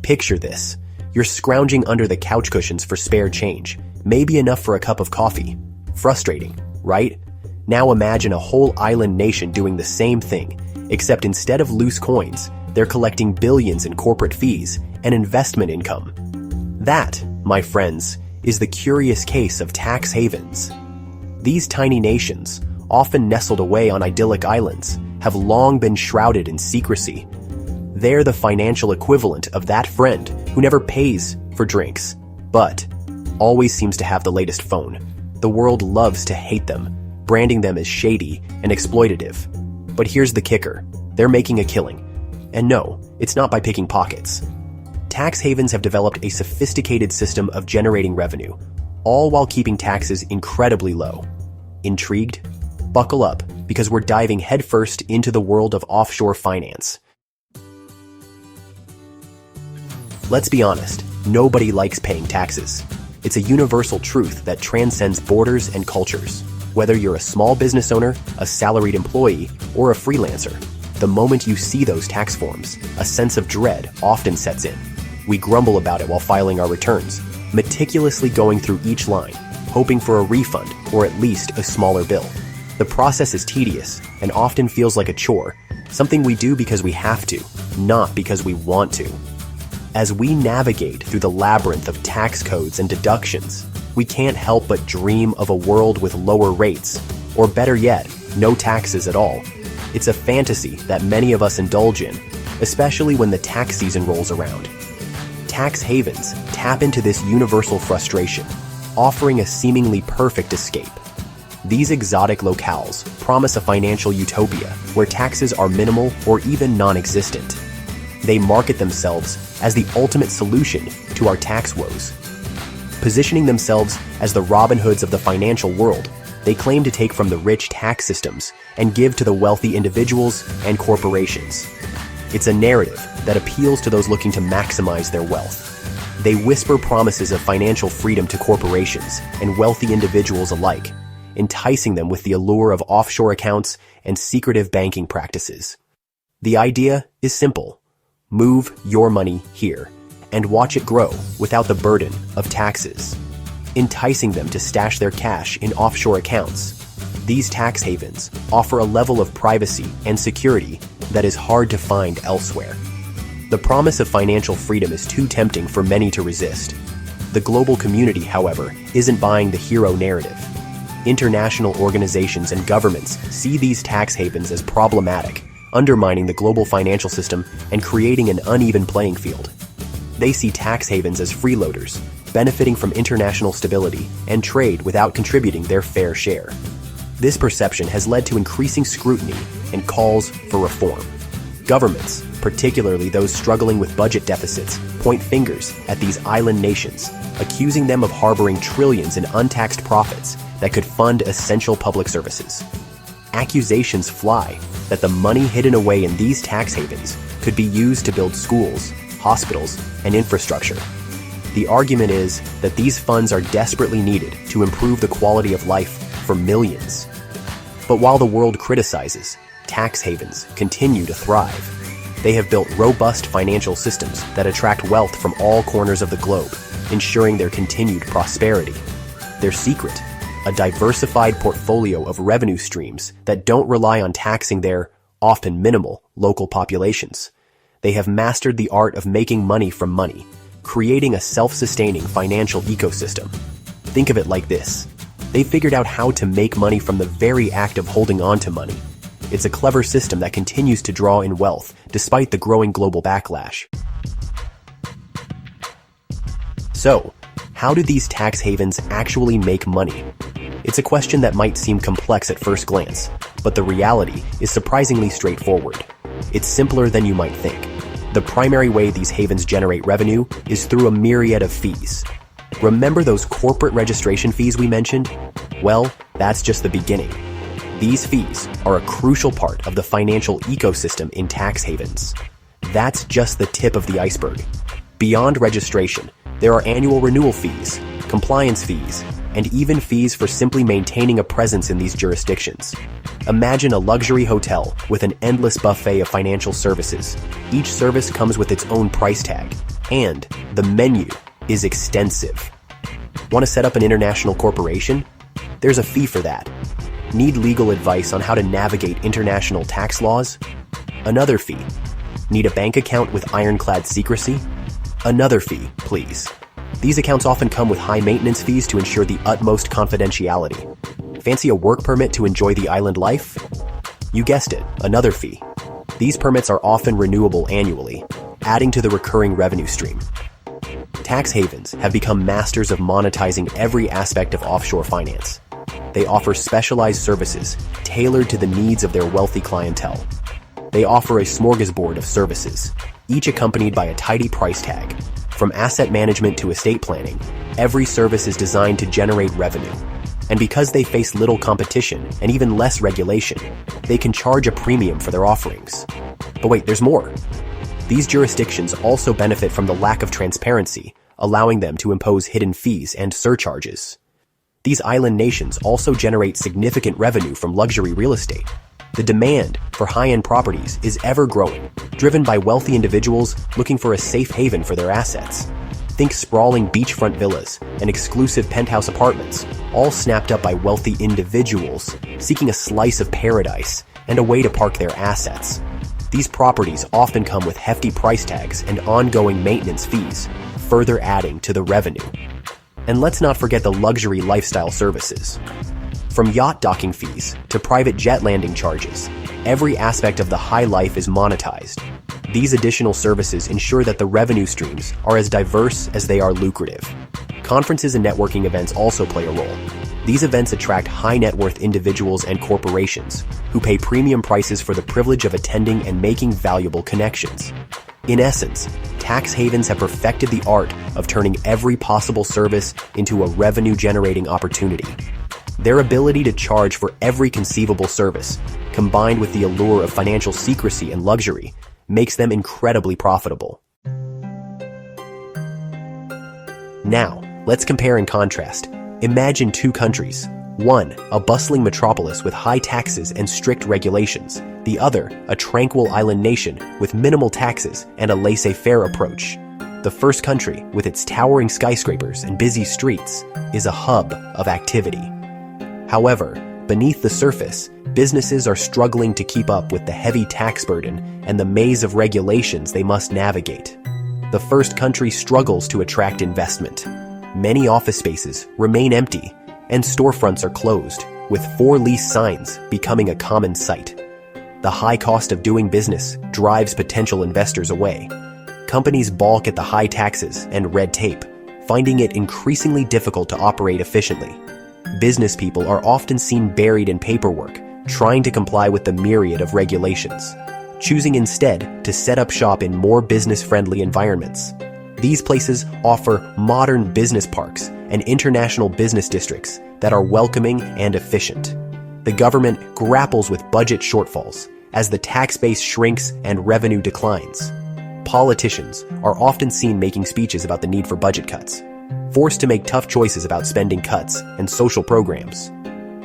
Picture this. You're scrounging under the couch cushions for spare change, maybe enough for a cup of coffee. Frustrating, right? Now imagine a whole island nation doing the same thing, except instead of loose coins, they're collecting billions in corporate fees and investment income. That, my friends, is the curious case of tax havens. These tiny nations, often nestled away on idyllic islands, have long been shrouded in secrecy. They're the financial equivalent of that friend who never pays for drinks, but always seems to have the latest phone. The world loves to hate them, branding them as shady and exploitative. But here's the kicker. They're making a killing. And no, it's not by picking pockets. Tax havens have developed a sophisticated system of generating revenue, all while keeping taxes incredibly low. Intrigued? Buckle up, because we're diving headfirst into the world of offshore finance. Let's be honest, nobody likes paying taxes. It's a universal truth that transcends borders and cultures. Whether you're a small business owner, a salaried employee, or a freelancer, the moment you see those tax forms, a sense of dread often sets in. We grumble about it while filing our returns, meticulously going through each line, hoping for a refund or at least a smaller bill. The process is tedious and often feels like a chore, something we do because we have to, not because we want to. As we navigate through the labyrinth of tax codes and deductions, we can't help but dream of a world with lower rates, or better yet, no taxes at all. It's a fantasy that many of us indulge in, especially when the tax season rolls around. Tax havens tap into this universal frustration, offering a seemingly perfect escape. These exotic locales promise a financial utopia where taxes are minimal or even non-existent. They market themselves as the ultimate solution to our tax woes. Positioning themselves as the Robin Hoods of the financial world, they claim to take from the rich tax systems and give to the wealthy individuals and corporations. It's a narrative that appeals to those looking to maximize their wealth. They whisper promises of financial freedom to corporations and wealthy individuals alike, enticing them with the allure of offshore accounts and secretive banking practices. The idea is simple. Move your money here and watch it grow without the burden of taxes, enticing them to stash their cash in offshore accounts. These tax havens offer a level of privacy and security that is hard to find elsewhere. The promise of financial freedom is too tempting for many to resist. The global community, however, isn't buying the hero narrative. International organizations and governments see these tax havens as problematic, undermining the global financial system and creating an uneven playing field. They see tax havens as freeloaders, benefiting from international stability and trade without contributing their fair share. This perception has led to increasing scrutiny and calls for reform. Governments, particularly those struggling with budget deficits, point fingers at these island nations, accusing them of harboring trillions in untaxed profits that could fund essential public services. Accusations fly that the money hidden away in these tax havens could be used to build schools, hospitals, and infrastructure. The argument is that these funds are desperately needed to improve the quality of life for millions. But while the world criticizes, tax havens continue to thrive. They have built robust financial systems that attract wealth from all corners of the globe, ensuring their continued prosperity. Their secret: a diversified portfolio of revenue streams that don't rely on taxing their, often minimal, local populations. They have mastered the art of making money from money, creating a self-sustaining financial ecosystem. Think of it like this. They figured out how to make money from the very act of holding on to money. It's a clever system that continues to draw in wealth despite the growing global backlash. So, how do these tax havens actually make money? It's a question that might seem complex at first glance, but the reality is surprisingly straightforward. It's simpler than you might think. The primary way these havens generate revenue is through a myriad of fees. Remember those corporate registration fees we mentioned? Well, that's just the beginning. These fees are a crucial part of the financial ecosystem in tax havens. That's just the tip of the iceberg. Beyond registration, there are annual renewal fees, compliance fees, and even fees for simply maintaining a presence in these jurisdictions. Imagine a luxury hotel with an endless buffet of financial services. Each service comes with its own price tag. And the menu is extensive. Want to set up an international corporation? There's a fee for that. Need legal advice on how to navigate international tax laws? Another fee. Need a bank account with ironclad secrecy? Another fee, please. These accounts often come with high maintenance fees to ensure the utmost confidentiality. Fancy a work permit to enjoy the island life? You guessed it, another fee. These permits are often renewable annually, adding to the recurring revenue stream. Tax havens have become masters of monetizing every aspect of offshore finance. They offer specialized services tailored to the needs of their wealthy clientele. They offer a smorgasbord of services, each accompanied by a tidy price tag. From asset management to estate planning, every service is designed to generate revenue. And because they face little competition and even less regulation, they can charge a premium for their offerings. But wait, there's more. These jurisdictions also benefit from the lack of transparency, allowing them to impose hidden fees and surcharges. These island nations also generate significant revenue from luxury real estate. The demand for high-end properties is ever growing, driven by wealthy individuals looking for a safe haven for their assets. Think sprawling beachfront villas and exclusive penthouse apartments, all snapped up by wealthy individuals seeking a slice of paradise and a way to park their assets. These properties often come with hefty price tags and ongoing maintenance fees, further adding to the revenue. And let's not forget the luxury lifestyle services. From yacht docking fees to private jet landing charges, every aspect of the high life is monetized. These additional services ensure that the revenue streams are as diverse as they are lucrative. Conferences and networking events also play a role. These events attract high net worth individuals and corporations who pay premium prices for the privilege of attending and making valuable connections. In essence, tax havens have perfected the art of turning every possible service into a revenue-generating opportunity. Their ability to charge for every conceivable service, combined with the allure of financial secrecy and luxury, makes them incredibly profitable. Now, let's compare and contrast. Imagine two countries. One, a bustling metropolis with high taxes and strict regulations. The other, a tranquil island nation with minimal taxes and a laissez-faire approach. The first country, with its towering skyscrapers and busy streets, is a hub of activity. However, beneath the surface, businesses are struggling to keep up with the heavy tax burden and the maze of regulations they must navigate. The first country struggles to attract investment. Many office spaces remain empty, and storefronts are closed, with for-lease signs becoming a common sight. The high cost of doing business drives potential investors away. Companies balk at the high taxes and red tape, finding it increasingly difficult to operate efficiently. Business people are often seen buried in paperwork, trying to comply with the myriad of regulations, choosing instead to set up shop in more business-friendly environments. These places offer modern business parks and international business districts that are welcoming and efficient. The government grapples with budget shortfalls as the tax base shrinks and revenue declines. Politicians are often seen making speeches about the need for budget cuts, forced to make tough choices about spending cuts and social programs.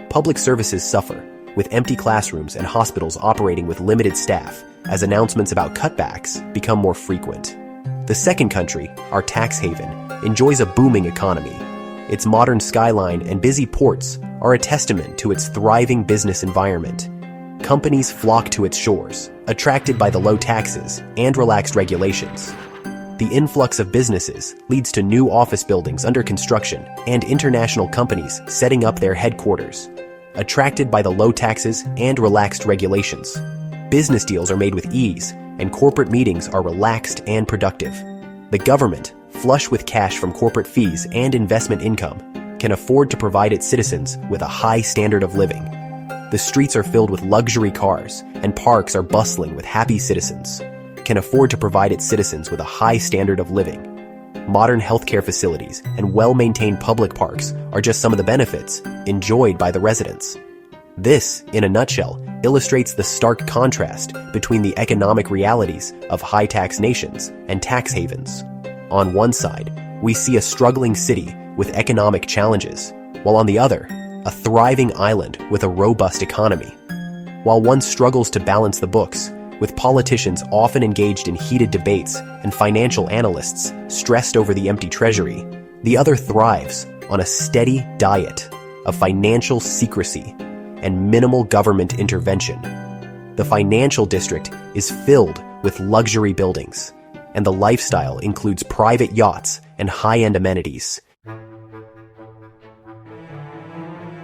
Public services suffer, with empty classrooms and hospitals operating with limited staff as announcements about cutbacks become more frequent. The second country, our tax haven, enjoys a booming economy. Its modern skyline and busy ports are a testament to its thriving business environment. Companies flock to its shores, attracted by the low taxes and relaxed regulations. The influx of businesses leads to new office buildings under construction and international companies setting up their headquarters. Attracted by the low taxes and relaxed regulations, business deals are made with ease and corporate meetings are relaxed and productive. The government, flush with cash from corporate fees and investment income, can afford to provide its citizens with a high standard of living. The streets are filled with luxury cars, and parks are bustling with happy citizens. Can afford to provide its citizens with a high standard of living. Modern healthcare facilities and well-maintained public parks are just some of the benefits enjoyed by the residents. This, in a nutshell, illustrates the stark contrast between the economic realities of high-tax nations and tax havens. On one side, we see a struggling city with economic challenges, while on the other, a thriving island with a robust economy. While one struggles to balance the books, with politicians often engaged in heated debates and financial analysts stressed over the empty treasury. The other thrives on a steady diet of financial secrecy and minimal government intervention. The financial district is filled with luxury buildings, and the lifestyle includes private yachts and high-end amenities.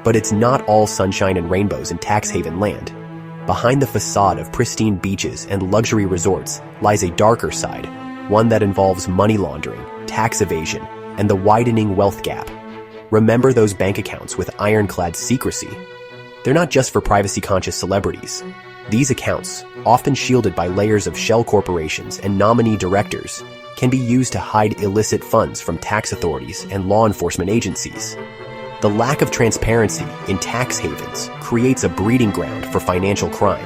But it's not all sunshine and rainbows in tax haven land. Behind the facade of pristine beaches and luxury resorts lies a darker side, one that involves money laundering, tax evasion, and the widening wealth gap. Remember those bank accounts with ironclad secrecy? They're not just for privacy-conscious celebrities. These accounts, often shielded by layers of shell corporations and nominee directors, can be used to hide illicit funds from tax authorities and law enforcement agencies. The lack of transparency in tax havens creates a breeding ground for financial crime.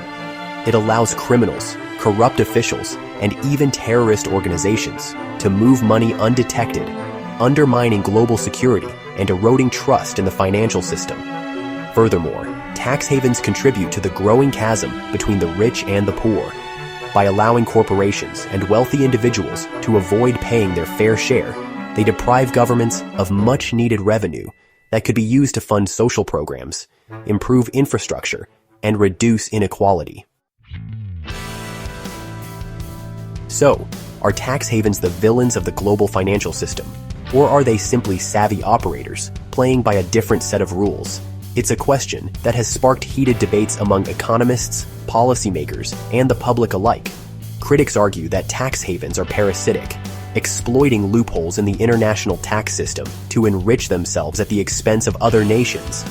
It allows criminals, corrupt officials, and even terrorist organizations to move money undetected, undermining global security and eroding trust in the financial system. Furthermore, tax havens contribute to the growing chasm between the rich and the poor. By allowing corporations and wealthy individuals to avoid paying their fair share, they deprive governments of much-needed revenue that could be used to fund social programs, improve infrastructure, and reduce inequality. So, are tax havens the villains of the global financial system, or are they simply savvy operators playing by a different set of rules? It's a question that has sparked heated debates among economists, policymakers, and the public alike. Critics argue that tax havens are parasitic, exploiting loopholes in the international tax system to enrich themselves at the expense of other nations.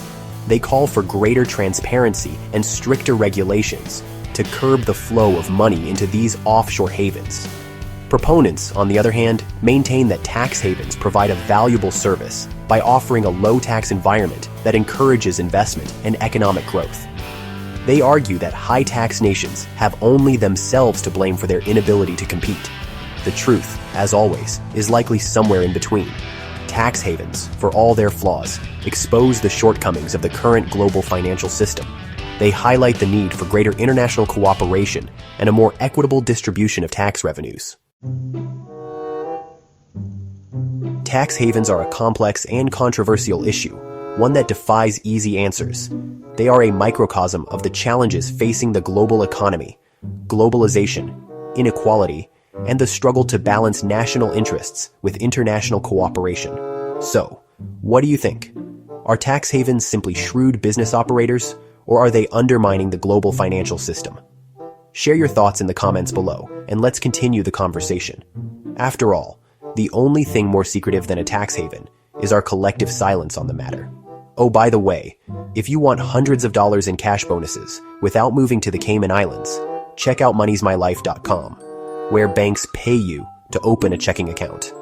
They call for greater transparency and stricter regulations to curb the flow of money into these offshore havens. Proponents, on the other hand, maintain that tax havens provide a valuable service by offering a low-tax environment that encourages investment and economic growth. They argue that high-tax nations have only themselves to blame for their inability to compete. The truth, as always, is likely somewhere in between. Tax havens, for all their flaws, expose the shortcomings of the current global financial system. They highlight the need for greater international cooperation and a more equitable distribution of tax revenues. Tax havens are a complex and controversial issue, one that defies easy answers. They are a microcosm of the challenges facing the global economy, globalization, inequality, and the struggle to balance national interests with international cooperation. So, what do you think? Are tax havens simply shrewd business operators, or are they undermining the global financial system? Share your thoughts in the comments below, and let's continue the conversation. After all, the only thing more secretive than a tax haven is our collective silence on the matter. Oh, by the way, if you want hundreds of dollars in cash bonuses without moving to the Cayman Islands, check out moneysmylife.com, where banks pay you to open a checking account.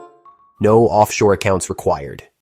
No offshore accounts required.